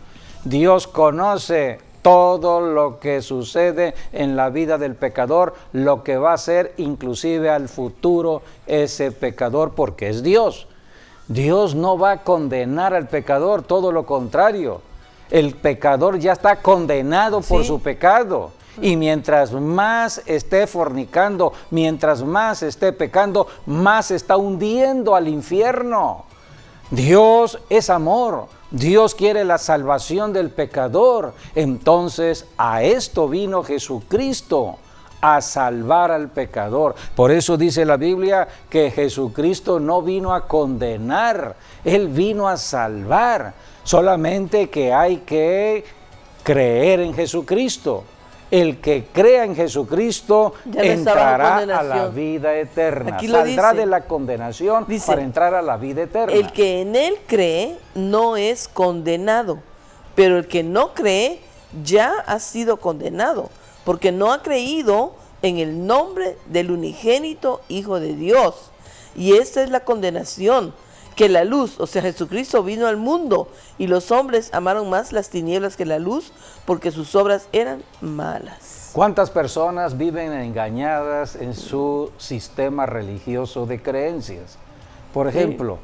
Dios conoce todo lo que sucede en la vida del pecador, lo que va a ser inclusive al futuro ese pecador, porque es Dios. Dios no va a condenar al pecador, todo lo contrario. El pecador ya está condenado por su pecado. Y mientras más esté fornicando, mientras más esté pecando, más está hundiendo al infierno. Dios es amor. Dios quiere la salvación del pecador. Entonces a esto vino Jesucristo, a salvar al pecador. Por eso dice la Biblia que Jesucristo no vino a condenar, Él vino a salvar. Solamente que hay que creer en Jesucristo. El que crea en Jesucristo entrará a la vida eterna. Saldrá de la condenación para entrar a la vida eterna. El que en Él cree no es condenado, pero el que no cree ya ha sido condenado, porque no ha creído en el nombre del unigénito Hijo de Dios. Y esta es la condenación, que la luz, o sea, Jesucristo vino al mundo y los hombres amaron más las tinieblas que la luz porque sus obras eran malas. ¿Cuántas personas viven engañadas en su sistema religioso de creencias? Por ejemplo,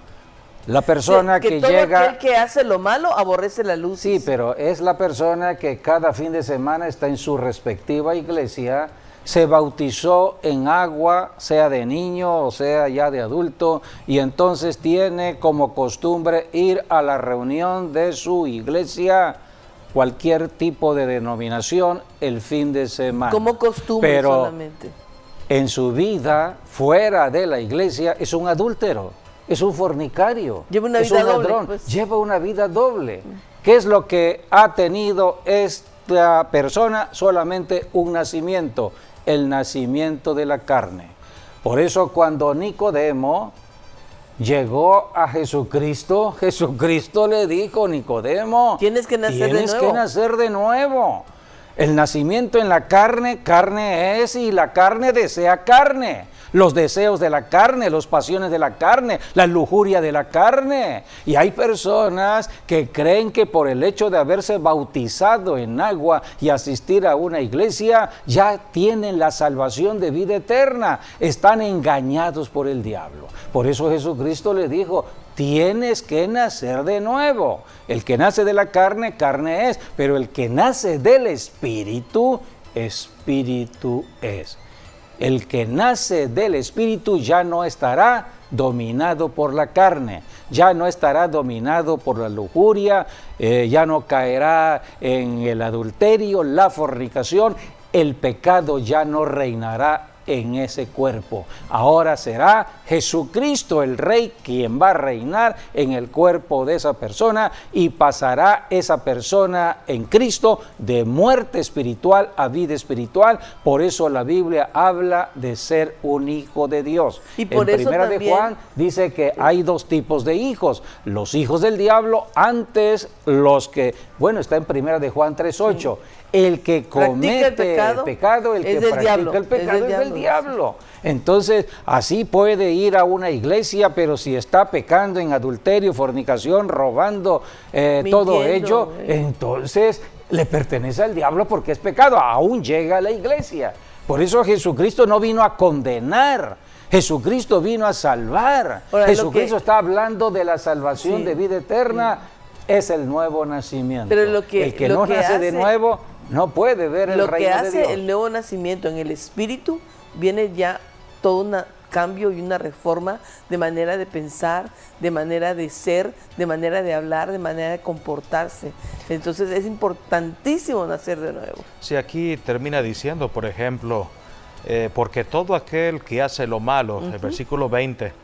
la persona que todo llega... aquel que hace lo malo aborrece la luz. Sí, pero es la persona que cada fin de semana está en su respectiva iglesia, se bautizó en agua, sea de niño o sea ya de adulto, y entonces tiene como costumbre ir a la reunión de su iglesia, cualquier tipo de denominación, el fin de semana. Como costumbre pero solamente. En su vida, fuera de la iglesia, es un adúltero, es un fornicario, lleva una es vida un ladrón, doble, pues. Lleva una vida doble. ¿Qué es lo que ha tenido esta persona? Solamente un nacimiento, el nacimiento de la carne. Por eso cuando Nicodemo llegó a Jesucristo, Jesucristo le dijo: Nicodemo, tienes que nacer de nuevo. El nacimiento en la carne, carne es, y la carne desea carne. Los deseos de la carne, las pasiones de la carne, la lujuria de la carne. Y hay personas que creen que por el hecho de haberse bautizado en agua y asistir a una iglesia, ya tienen la salvación de vida eterna. Están engañados por el diablo. Por eso Jesucristo le dijo: tienes que nacer de nuevo. El que nace de la carne, carne es, pero el que nace del Espíritu, Espíritu es. El que nace del Espíritu ya no estará dominado por la carne, ya no estará dominado por la lujuria, ya no caerá en el adulterio, la fornicación, el pecado ya no reinará en ese cuerpo. Ahora será Jesucristo el Rey quien va a reinar en el cuerpo de esa persona, y pasará esa persona en Cristo de muerte espiritual a vida espiritual. Por eso la Biblia habla de ser un hijo de Dios. Y por en eso Primera también, de Juan dice que hay dos tipos de hijos: los hijos del diablo, antes los que, bueno, está en Primera de Juan 3:8. El que comete el pecado, el que practica el pecado es del diablo. Entonces, así puede ir a una iglesia, pero si está pecando en adulterio, fornicación, robando, todo ello, entonces le pertenece al diablo porque es pecado. Aún llega a la iglesia. Por eso Jesucristo no vino a condenar. Jesucristo vino a salvar. Ahora, Jesucristo está hablando de la salvación de vida eterna. Es el nuevo nacimiento. Pero el que no nace de nuevo no puede ver el reino de Dios. Lo que hace el nuevo nacimiento en el Espíritu, viene ya todo un cambio y una reforma de manera de pensar, de manera de ser, de manera de hablar, de manera de comportarse. Entonces es importantísimo nacer de nuevo. Sí, aquí termina diciendo, por ejemplo, porque todo aquel que hace lo malo, el versículo 20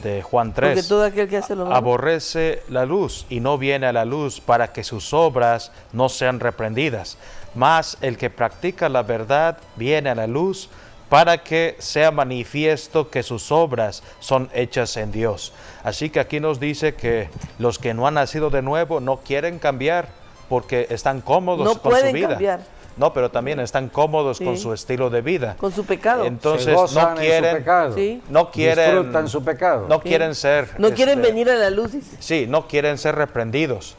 de Juan 3, porque todo aquel que hace lo malo aborrece la luz y no viene a la luz para que sus obras no sean reprendidas. Mas el que practica la verdad viene a la luz para que sea manifiesto que sus obras son hechas en Dios. Así que aquí nos dice que los que no han nacido de nuevo no quieren cambiar porque están cómodos con su vida. Cambiar. No, pero también están cómodos con su estilo de vida. Con su pecado. Entonces no quieren, disfrutan su pecado. No quieren ser... No quieren venir a la luz. Sí, no quieren ser reprendidos.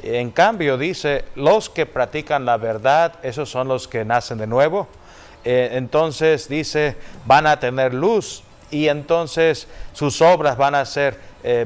En cambio, dice, los que practican la verdad, esos son los que nacen de nuevo. Entonces, dice, van a tener luz y entonces sus obras van a ser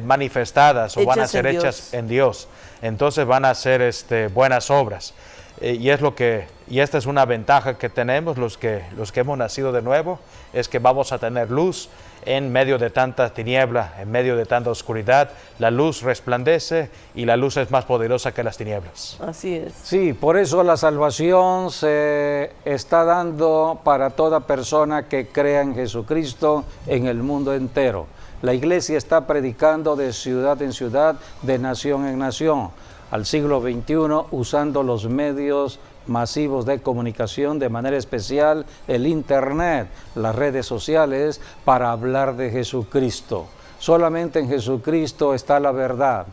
manifestadas o van a ser hechas en Dios. Entonces van a ser buenas obras. Y esta es una ventaja que tenemos los que hemos nacido de nuevo, es que vamos a tener luz en medio de tanta tiniebla, en medio de tanta oscuridad. La luz resplandece y la luz es más poderosa que las tinieblas. Así es. Sí, por eso la salvación se está dando para toda persona que crea en Jesucristo en el mundo entero. La iglesia está predicando de ciudad en ciudad, de nación en nación, al siglo XXI, usando los medios masivos de comunicación, de manera especial el internet, las redes sociales, para hablar de Jesucristo. Solamente en Jesucristo está la verdad.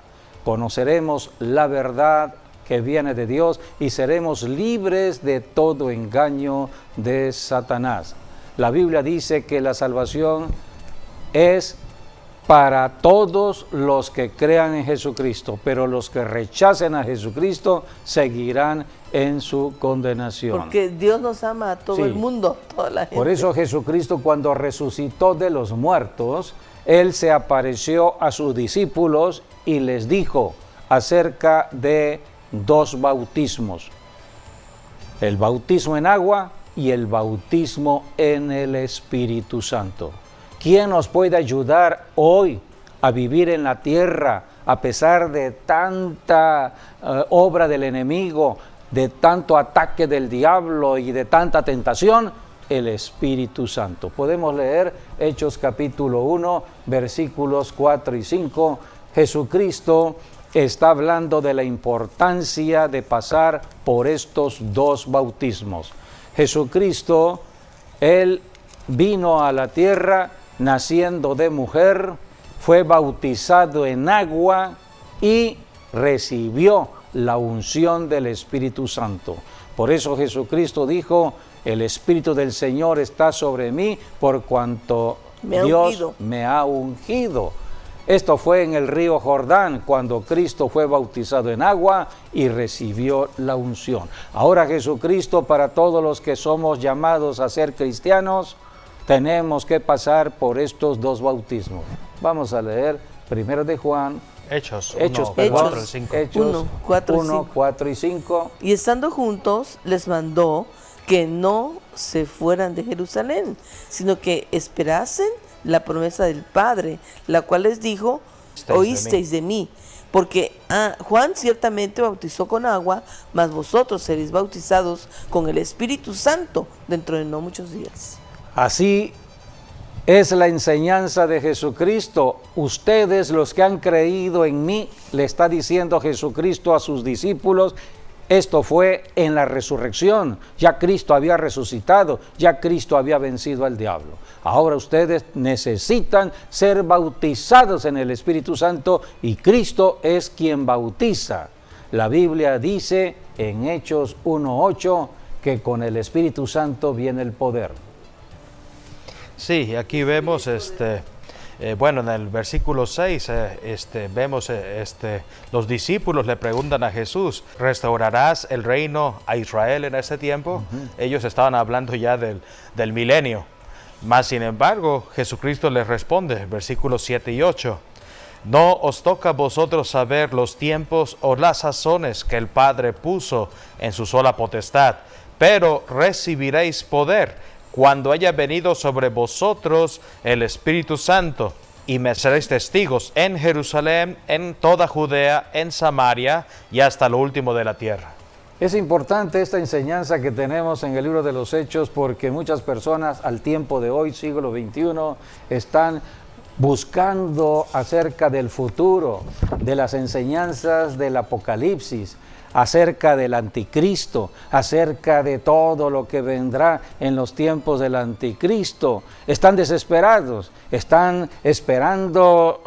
Conoceremos la verdad que viene de Dios y seremos libres de todo engaño de Satanás. La Biblia dice que la salvación es para todos los que crean en Jesucristo, pero los que rechacen a Jesucristo seguirán en su condenación. Porque Dios nos ama a todo el mundo, toda la gente. Por eso Jesucristo, cuando resucitó de los muertos, Él se apareció a sus discípulos y les dijo acerca de dos bautismos: el bautismo en agua y el bautismo en el Espíritu Santo. ¿Quién nos puede ayudar hoy a vivir en la tierra a pesar de tanta obra del enemigo, de tanto ataque del diablo y de tanta tentación? El Espíritu Santo. Podemos leer Hechos capítulo 1, versículos 4 y 5. Jesucristo está hablando de la importancia de pasar por estos dos bautismos. Jesucristo, Él vino a la tierra naciendo de mujer, fue bautizado en agua y recibió la unción del Espíritu Santo. Por eso Jesucristo dijo: el Espíritu del Señor está sobre mí, por cuanto Dios me ha ungido. Esto fue en el río Jordán, cuando Cristo fue bautizado en agua y recibió la unción. Ahora Jesucristo, para todos los que somos llamados a ser cristianos, tenemos que pasar por estos dos bautismos. Vamos a leer primero de Juan, Hechos 1, 4 y 5. Y estando juntos, les mandó que no se fueran de Jerusalén, sino que esperasen la promesa del Padre, la cual les dijo: oísteis de mí. Porque Juan ciertamente bautizó con agua, mas vosotros seréis bautizados con el Espíritu Santo dentro de no muchos días. Así es la enseñanza de Jesucristo. Ustedes, los que han creído en mí, le está diciendo Jesucristo a sus discípulos. Esto fue en la resurrección. Ya Cristo había resucitado, ya Cristo había vencido al diablo. Ahora ustedes necesitan ser bautizados en el Espíritu Santo y Cristo es quien bautiza. La Biblia dice en Hechos 1:8 que con el Espíritu Santo viene el poder. Sí, aquí vemos, en el versículo 6, vemos, los discípulos le preguntan a Jesús: ¿restaurarás el reino a Israel en este tiempo? Ellos estaban hablando ya del milenio. Mas, sin embargo, Jesucristo les responde, versículos 7 y 8. No os toca a vosotros saber los tiempos o las sazones que el Padre puso en su sola potestad, pero recibiréis poder cuando haya venido sobre vosotros el Espíritu Santo, y me seréis testigos en Jerusalén, en toda Judea, en Samaria y hasta lo último de la tierra. Es importante esta enseñanza que tenemos en el libro de los Hechos, porque muchas personas al tiempo de hoy, siglo XXI, están buscando acerca del futuro, de las enseñanzas del Apocalipsis, acerca del anticristo, acerca de todo lo que vendrá en los tiempos del anticristo. Están desesperados, están esperando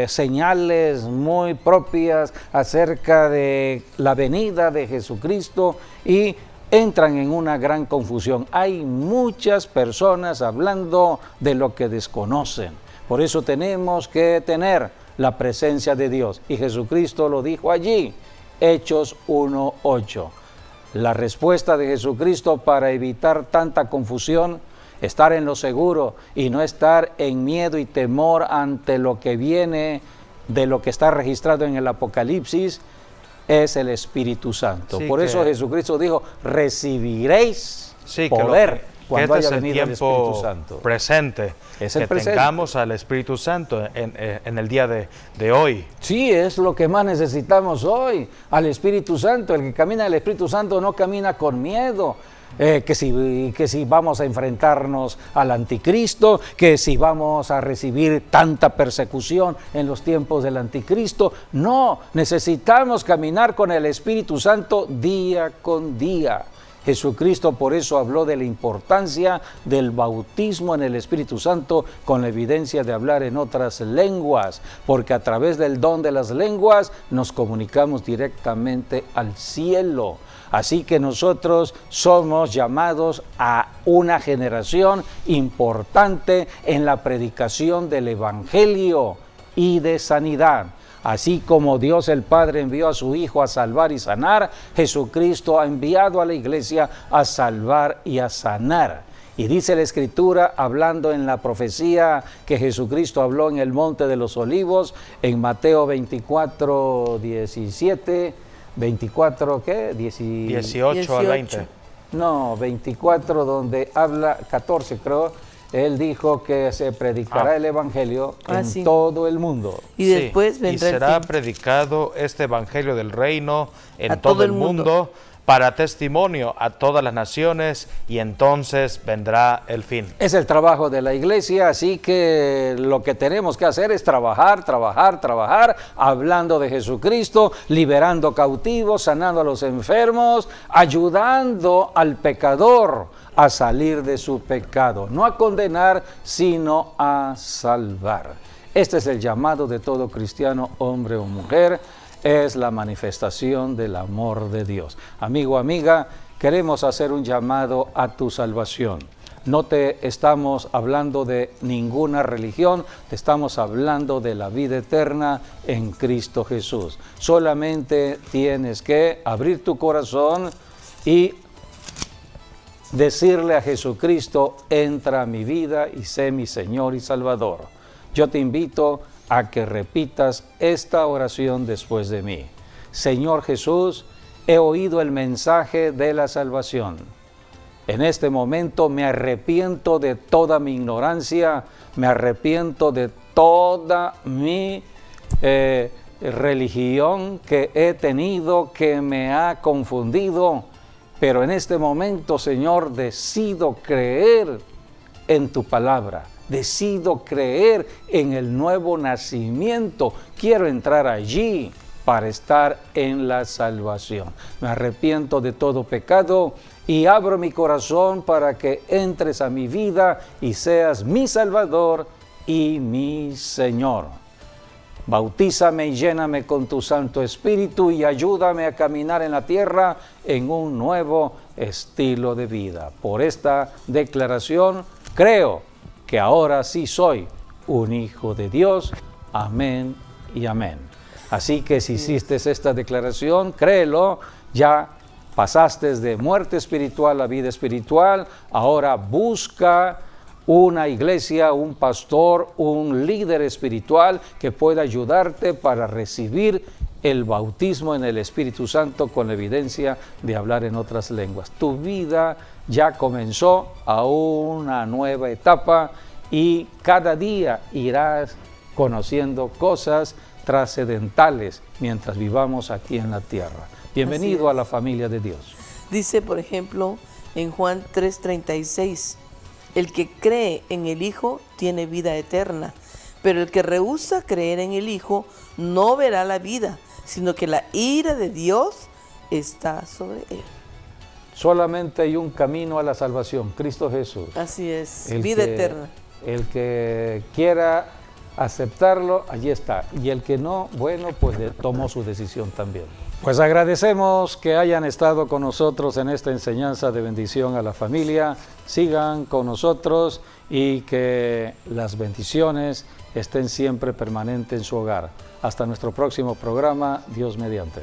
señales muy propias acerca de la venida de Jesucristo y entran en una gran confusión. Hay muchas personas hablando de lo que desconocen. Por eso tenemos que tener la presencia de Dios. Y Jesucristo lo dijo allí. Hechos 1:8. La respuesta de Jesucristo para evitar tanta confusión, estar en lo seguro y no estar en miedo y temor ante lo que viene de lo que está registrado en el Apocalipsis, es el Espíritu Santo. Sí, por eso Jesucristo dijo, recibiréis poder cuando haya venido el Espíritu Santo. Presente, Es el que presente. tengamos al Espíritu Santo en el día de hoy. Sí, es lo que más necesitamos hoy, al Espíritu Santo. El que camina en el Espíritu Santo no camina con miedo. Que si vamos a enfrentarnos al anticristo, que si vamos a recibir tanta persecución en los tiempos del anticristo. No, necesitamos caminar con el Espíritu Santo día con día. Jesucristo por eso habló de la importancia del bautismo en el Espíritu Santo con la evidencia de hablar en otras lenguas, porque a través del don de las lenguas nos comunicamos directamente al cielo. Así que nosotros somos llamados a una generación importante en la predicación del Evangelio y de sanidad. Así como Dios el Padre envió a su Hijo a salvar y sanar, Jesucristo ha enviado a la iglesia a salvar y a sanar. Y dice la Escritura, hablando en la profecía que Jesucristo habló en el Monte de los Olivos, en Mateo 24:17, 24, ¿qué? 18 al 20. No, 24, donde habla, 14 creo. Él dijo que se predicará el Evangelio en todo el mundo. Y después vendrá y será el fin. predicado este Evangelio del reino en todo el mundo para testimonio a todas las naciones, y entonces vendrá el fin. Es el trabajo de la iglesia, así que lo que tenemos que hacer es trabajar, hablando de Jesucristo, liberando cautivos, sanando a los enfermos, ayudando al pecador a salir de su pecado, no a condenar, sino a salvar. Este es el llamado de todo cristiano, hombre o mujer, es la manifestación del amor de Dios. Amigo, amiga, queremos hacer un llamado a tu salvación. No te estamos hablando de ninguna religión, te estamos hablando de la vida eterna en Cristo Jesús. Solamente tienes que abrir tu corazón y decirle a Jesucristo, entra a mi vida y sé mi Señor y Salvador. Yo te invito a que repitas esta oración después de mí. Señor Jesús, he oído el mensaje de la salvación. En este momento me arrepiento de toda mi ignorancia, me arrepiento de toda mi religión que he tenido, que me ha confundido. Pero en este momento, Señor, decido creer en tu palabra. Decido creer en el nuevo nacimiento. Quiero entrar allí para estar en la salvación. Me arrepiento de todo pecado y abro mi corazón para que entres a mi vida y seas mi Salvador y mi Señor. Bautízame y lléname con tu Santo Espíritu y ayúdame a caminar en la tierra en un nuevo estilo de vida. Por esta declaración creo que ahora sí soy un hijo de Dios. Amén y amén. Así que si hiciste esta declaración, créelo, ya pasaste de muerte espiritual a vida espiritual. Ahora busca una iglesia, un pastor, un líder espiritual que pueda ayudarte para recibir el bautismo en el Espíritu Santo con la evidencia de hablar en otras lenguas. Tu vida ya comenzó a una nueva etapa y cada día irás conociendo cosas trascendentales mientras vivamos aquí en la tierra. Bienvenido a la familia de Dios. Dice, por ejemplo, en Juan 3:36, el que cree en el Hijo tiene vida eterna, pero el que rehúsa creer en el Hijo no verá la vida, sino que la ira de Dios está sobre él. Solamente hay un camino a la salvación, Cristo Jesús. Así es, vida eterna. El que quiera aceptarlo, allí está. Y el que no, bueno, pues tomó su decisión también. Pues agradecemos que hayan estado con nosotros en esta enseñanza de bendición a la familia. Sigan con nosotros y que las bendiciones estén siempre permanentes en su hogar. Hasta nuestro próximo programa, Dios mediante.